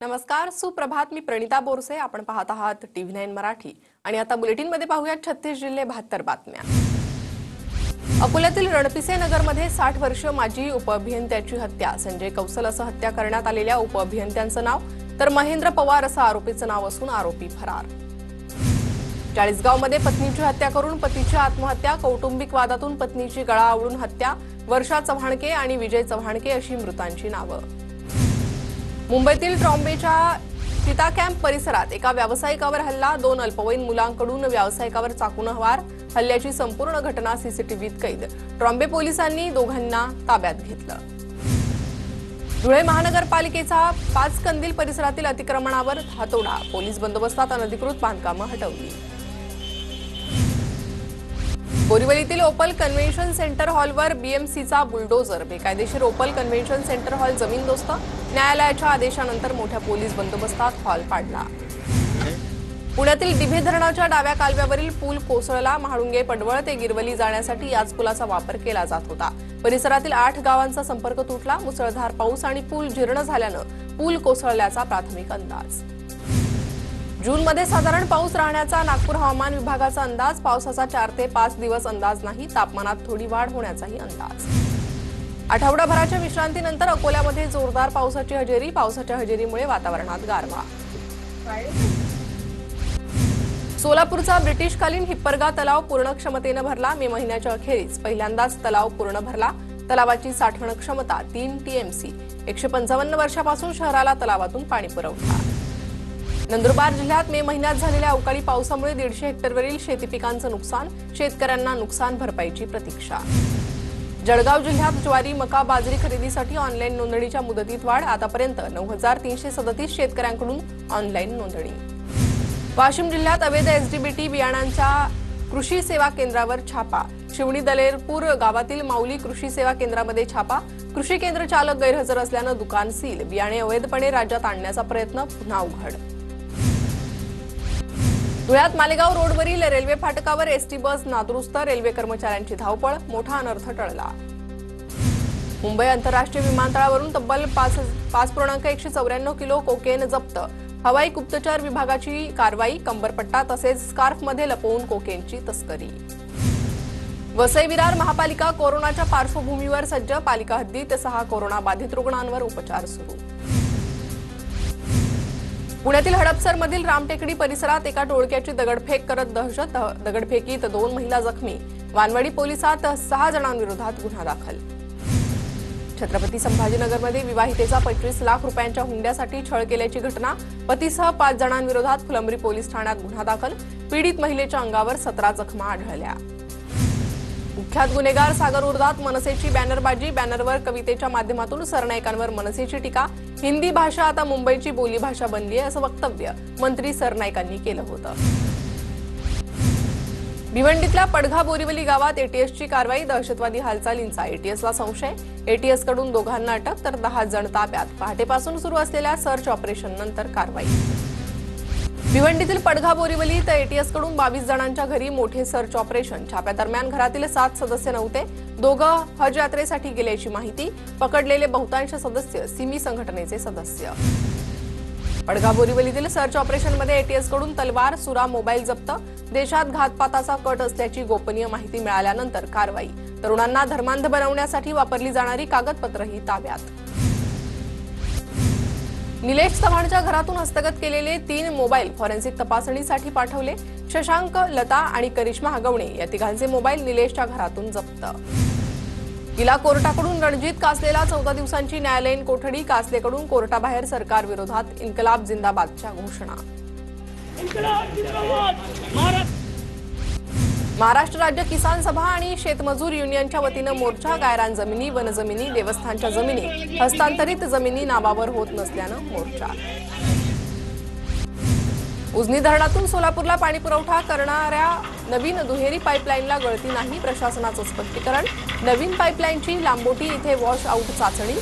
नमस्कार, सुप्रभात. मी प्रणिता बोरसे. आपण पाहत आहात TV9 मराठी आणि आता बुलेटिन मध्ये पाहूयात 36 जिल्हे 72 बातम्या. अकोल्यातील रणपिसे नगरमध्ये 60 वर्ष माजी उपअभियंत्याची हत्या. संजय कौशल असं हत्या करण्यात आलेल्या उपअभियंत्यांचं नाव तर महेंद्र पवार असं आरोपीचं नाव असून आरोपी फरार. चाळीसगावमध्ये पत्नीची हत्या करून पतीची आत्महत्या. कौटुंबिक वादातून पत्नीची गळा आवळून हत्या. वर्षा चव्हाणके आणि विजय चव्हाणके अशी मृतांची नावं. मुंबईतील ट्रॉम्बेच्या चिता कॅम्प परिसरात एका व्यावसायिकावर हल्ला. 2 अल्पवयीन मुलांकडून व्यावसायिकावर चाकूने वार. हल्ल्याची संपूर्ण घटना सीसीटीव्हीत कैद. ट्रॉम्बे पोलिसांनी दोघांना ताब्यात घेतलं. धुळे महानगरपालिकेचा 5 कंदील परिसरातील अतिक्रमणावर हातोडा. पोलीस बंदोबस्तात अनधिकृत बांधकामं हटवली. बोरीवलीतील ओपल कन्व्हेन्शन सेंटर हॉलवर बीएमसीचा बुलडोझर. बेकायदेशीर ओपल कन्व्हेन्शन सेंटर हॉल जमीनदोस्त. न्यायालयाच्या आदेशानंतर मोठ्या पोलीस बंदोबस्तात हॉल पाडला. पुण्यातील दिभे धरणाच्या डाव्या कालव्यावरील पूल कोसळला. महाळुंगे पडवळ ते गिरवली जाण्यासाठी याच पुलाचा वापर केला जात होता. परिसरातील 8 गावांचा संपर्क तुटला. मुसळधार पाऊस आणि पूल जीर्ण झाल्यानं पूल कोसळल्याचा प्राथमिक अंदाज. जूनमध्ये साधारण पाऊस राहण्याचा नागपूर हवामान विभागाचा अंदाज. पावसाचा 4 ते 5 दिवस अंदाज नाही. तापमानात थोडी वाढ होण्याचाही अंदाज. आठवडाभराच्या विश्रांतीनंतर अकोल्यामध्ये जोरदार पावसाची हजेरी. पावसाच्या हजेरीमुळे वातावरणात गारवा. सोलापूरचा ब्रिटिशकालीन हिप्परगा तलाव पूर्ण क्षमतेनं भरला. मे महिन्याच्या अखेरीस पहिल्यांदाच तलाव पूर्ण भरला. तलावाची साठवण क्षमता 3 TMC. 155 वर्षापासून शहराला तलावातून पाणी पुरवठा. नंदुरबार जिल्ह्यात मे महिन्यात झालेल्या अवकाळी पावसामुळे 150 हेक्टरवरील शेती पिकांचं नुकसान. शेतकऱ्यांना नुकसान भरपाईची प्रतीक्षा. जळगाव जिल्ह्यात ज्वारी, मका, बाजरी खरेदीसाठी ऑनलाईन नोंदणीच्या मुदतीत वाढ. आतापर्यंत 9337 शेतकऱ्यांकडून ऑनलाईन नोंदणी. वाशिम जिल्ह्यात अवैध SDBT बियाणांच्या कृषी सेवा केंद्रावर छापा. शिवणी दलेरपूर गावातील माऊली कृषी सेवा केंद्रामध्ये छापा. कृषी केंद्र चालक गैरहजर असल्यानं दुकान सील. बियाणे अवैधपणे राज्यात आणण्याचा प्रयत्न पुन्हा उघड. धुळ्यात मालेगाव रोडवरील रेल्वे फाटकावर एसटी बस नादुरुस्त. रेल्वे कर्मचाऱ्यांची धावपळ. मोठा अनर्थ टळला. मुंबई आंतरराष्ट्रीय विमानतळावरून तब्बल 5.194 किलो कोकेन जप्त. हवाई गुप्तचर विभागाची कारवाई. कंबरपट्टा तसेच स्कार्फमध्ये लपवून कोकेनची तस्करी. वसई विरार महापालिका कोरोनाच्या पार्श्वभूमीवर सज्ज. पालिका हद्दीत 6 कोरोना बाधित रुग्णांवर उपचार सुरू. पुण्यातील हडपसरमधील रामटेकडी परिसरात एका टोळक्याची दगडफेक करत दहशत. दगडफेकीत 2 महिला जखमी. वानवडी पोलिसात 6 जणांविरोधात गुन्हा दाखल. छत्रपती संभाजीनगरमध्ये विवाहितेचा 25 लाख रुपयांच्या हुंड्यासाठी छळ केल्याची घटना. पतीसह 5 जणांविरोधात फुलंब्री पोलीस ठाण्यात गुन्हा दाखल. पीडित महिलेच्या अंगावर 17 जखमा आढळल्या. कुख्यात गुन्हेगार सागर उर्दात मनसेची बॅनरबाजी. बॅनरवर कवितेच्या माध्यमातून सरनाईकांवर मनसेची टीका. हिंदी भाषा आता मुंबईची बोलीभाषा बनली आहे असं वक्तव्य मंत्री सरनाईकांनी केलं होतं. भिवंडीतल्या पडघा बोरीवली गावात एटीएसची कारवाई. दहशतवादी हालचालींचा एटीएसला संशय. एटीएसकडून दोघांना अटक तर 10 जण ताब्यात. पहाटेपासून सुरू असलेल्या सर्च ऑपरेशननंतर कारवाई. भिवंडीतील पडघा बोरीवलीत एटीएसकडून 22 जणांच्या घरी मोठे सर्च ऑपरेशन. छाप्यादरम्यान घरातील 7 सदस्य नव्हते. दोघं हज यात्रेसाठी गेल्याची माहिती. पकडलेले बहुतांश सदस्य सिमी संघटनेचे सदस्य. पडघा बोरीवलीतील सर्च ऑपरेशनमध्ये एटीएसकडून तलवार, सुरा, मोबाईल जप्त. देशात घातपाताचा कट असल्याची गोपनीय माहिती मिळाल्यानंतर कारवाई. तरुणांना धर्मांध बनवण्यासाठी वापरली जाणारी कागदपत्रही ताब्यात. निलेश चव्हाणच्या घरातून हस्तगत केलेले 3 मोबाईल फॉरेन्सिक तपासणीसाठी पाठवले. शशांक, लता आणि करिश्मा हगवणे या तिघांचे मोबाईल निलेशच्या घरातून जप्त. गेला कोर्टाकडून रणजित कासलेला 14 दिवसांची न्यायालयीन कोठडी. कासलेकडून कोर्टाबाहेर सरकारविरोधात इन्कलाब जिंदाबादच्या घोषणा. महाराष्ट्र राज्य किसान सभा आणि शेतमजूर युनियनच्या वतीनं मोर्चा. गायरान जमिनी, वनजमिनी, देवस्थानच्या जमिनी, हस्तांतरित जमिनी नावावर होत नसल्यानं मोर्चा. उजनी धरणातून सोलापूरला पाणी पुरवठा करणाऱ्या नवीन दुहेरी पाईपलाईनला गळती नाही. प्रशासनाचं स्पष्टीकरण. नवीन पाईपलाईनची लांबोटी इथे वॉश आऊट चाचणी.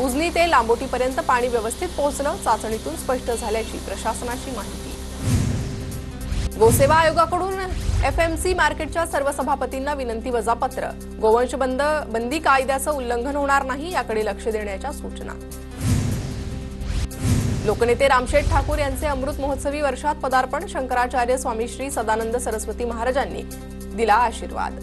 उजनी ते लांबोटीपर्यंत पाणी व्यवस्थित पोहोचलं. चाचणीतून स्पष्ट झाल्याची प्रशासनाची माहिती. गोसेवा आयोगाकडून FMC मार्केटच्या सर्व सभापतींना विनंती वजापत्र. गोवंश बंदी कायद्याचं उल्लंघन होणार नाही याकडे लक्ष देण्याच्या सूचना. लोकनेते रामशेठ ठाकूर यांचे अमृत महोत्सवी वर्षात पदार्पण. शंकराचार्य स्वामी श्री सदानंद सरस्वती महाराजांनी दिला आशीर्वाद.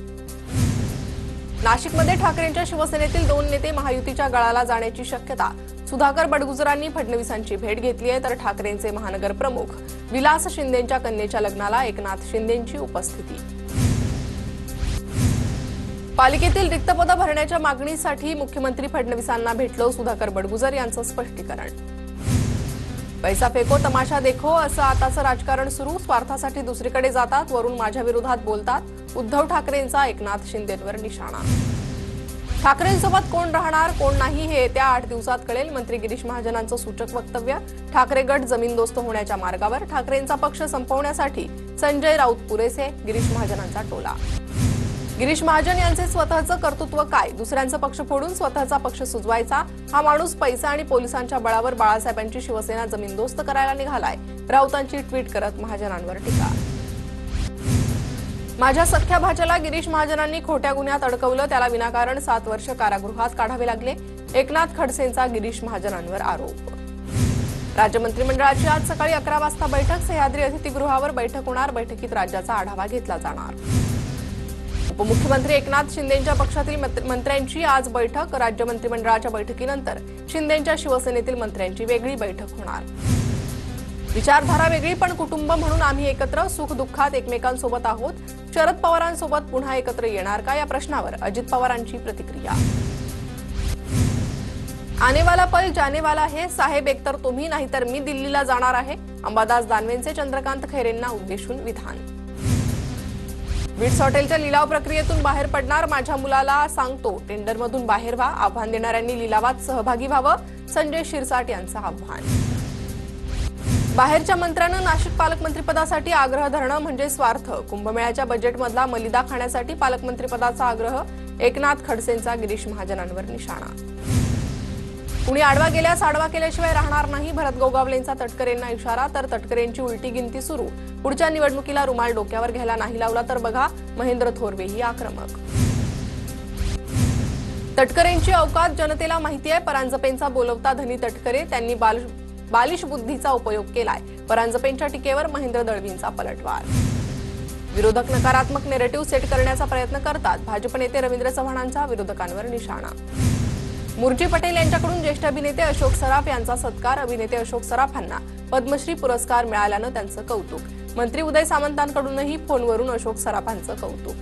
नाशिकमध्ये ठाकरेंच्या शिवसेनेतील 2 नेते महायुतीच्या गळाला जाण्याची शक्यता. सुधाकर बडगुजरांनी फडणवीसांची भेट घेतली आहे, तर ठाकरेंचे महानगर प्रमुख विलास शिंदेंच्या कन्येच्या लग्नाला एकनाथ शिंदेंची उपस्थिती. पालिकेतील रिक्त पदं भरण्याच्या मागणीसाठी मुख्यमंत्री फडणवीसांना भेटलो. सुधाकर बडगुजर यांचं स्पष्टीकरण. पैसा फेको तमाशा देखो असं आताचं राजकारण सुरू. स्वार्थासाठी दुसरीकडे जातात, वरून माझ्या विरोधात बोलतात. उद्धव ठाकरेंचा एकनाथ शिंदेंवर निशाणा. ठाकरेंसोबत कोण राहणार कोण नाही हे येत्या 8 दिवसात कळेल. मंत्री गिरीश महाजनांचं सूचक वक्तव्य. ठाकरे गट जमीनदोस्त होण्याच्या मार्गावर. ठाकरेंचा पक्ष संपवण्यासाठी संजय राऊत पुरेसे. गिरीश महाजनांचा टोला. गिरीश महाजन यांचे स्वतःचं कर्तृत्व काय? दुसऱ्यांचा पक्ष फोडून स्वतःचा पक्ष सुजवायचा. हा माणूस पैसा आणि पोलिसांच्या बळावर बाळासाहेबांची शिवसेना जमीनदोस्त करायला निघालाय. राऊतांची ट्विट करत महाजनांवर टीका. माझ्या सख्या भाच्याला गिरीश महाजनांनी खोट्या गुन्ह्यात अडकवलं. त्याला विनाकारण 7 वर्ष कारागृहात काढावे लागले. एकनाथ खडसेंचा गिरीश महाजनांवर आरोप. राज्य मंत्रिमंडळाची आज सकाळी 11 वाजता बैठक. सह्याद्री अतिथीगृहावर बैठक होणार. बैठकीत राज्याचा आढावा घेतला जाणार. उपमुख्यमंत्री एकनाथ शिंदेंच्या पक्षातील मंत्र्यांची आज बैठक. राज्य मंत्रिमंडळाच्या बैठकीनंतर शिंदेंच्या शिवसेनेतील मंत्र्यांची वेगळी बैठक होणार. विचारधारा वेगळी पण कुटुंब म्हणून आम्ही एकत्र. सुख दुःखात एकमेकांसोबत आहोत. शरद पवारांसोबत पुन्हा एकत्र येणार का या प्रश्नावर अजित पवारांची प्रतिक्रिया. आने वाला पल जाने वाला है साहेब, एकतर तुम्ही नाहीतर मी दिल्लीला जाणार आहे. अंबादास दानवेंचे चंद्रकांत खैरेंना उद्देशून विधान. विट्स हॉटेलच्या लिलाव प्रक्रियेतून बाहेर पडणार. माझ्या मुलाला सांगतो टेंडरमधून बाहेर व्हा. आव्हान देणाऱ्यांनी लिलावात सहभागी व्हावं. संजय शिरसाट यांचं आव्हान. बाहेरच्या मंत्र्यांना नाशिक पालकमंत्रीपदासाठी आग्रह धरणं म्हणजे स्वार्थ. कुंभमेळ्याच्या बजेटमधला मलिदा खाण्यासाठी पालकमंत्रीपदाचा आग्रह. एकनाथ खडसेंचा गिरीश महाजनांवर निशाणा. कुणी आडवा गेल्यास आडवा केल्याशिवाय राहणार नाही. भरत गोगावलेंचा तटकरेंना इशारा. तर तटकरेंची उलटी गिनती सुरू. पुढच्या निवडणुकीला रुमाल डोक्यावर घ्यायला नाही लावला तर बघा. महेंद्र थोरवेही आक्रमक. तटकरेंची अवकात जनतेला माहिती आहे. परांजपेंचा बोलवता धनी तटकरे. त्यांनी बालिश बुद्धीचा उपयोग केलाय. परांजपेंच्या टीकेवर महेंद्र दळवींचा पलटवार. विरोधक नकारात्मक नेरेटिव्ह सेट करण्याचा प्रयत्न करतात. भाजप नेते रवींद्र चव्हाणांचा विरोधकांवर निशाणा. मुर्जी पटेल यांच्याकडून ज्येष्ठ अभिनेते अशोक सराफ यांचा सत्कार. अभिनेते अशोक सराफांना पद्मश्री पुरस्कार मिळाल्यानं त्यांचं कौतुक. मंत्री उदय सामंतांकडूनही फोनवरून अशोक सराफांचं कौतुक.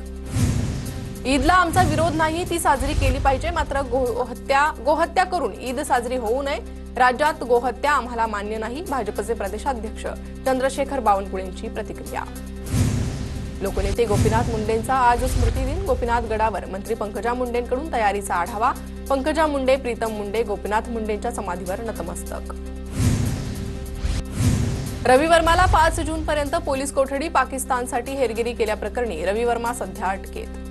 ईदला आमचा विरोध नाही, ती साजरी केली पाहिजे. मात्र गोहत्या करून ईद साजरी होऊ नये. राज्यात गोहत्या आम्हाला मान्य नाही. भाजपचे प्रदेशाध्यक्ष चंद्रशेखर बावनकुळेंची प्रतिक्रिया. लोकनेते गोपीनाथ मुंडेंचा आज स्मृतिदिन. गोपीनाथ गडावर मंत्री पंकजा मुंडेंकडून तयारीचा आढावा. पंकजा मुंडे, प्रीतम मुंडे गोपीनाथ मुंडेंच्या समाधीवर नतमस्तक. रवी वर्माला 5 जूनपर्यंत पोलीस कोठडी. पाकिस्तानसाठी हेरगिरी केल्याप्रकरणी रवी वर्मा सध्या अटकेत.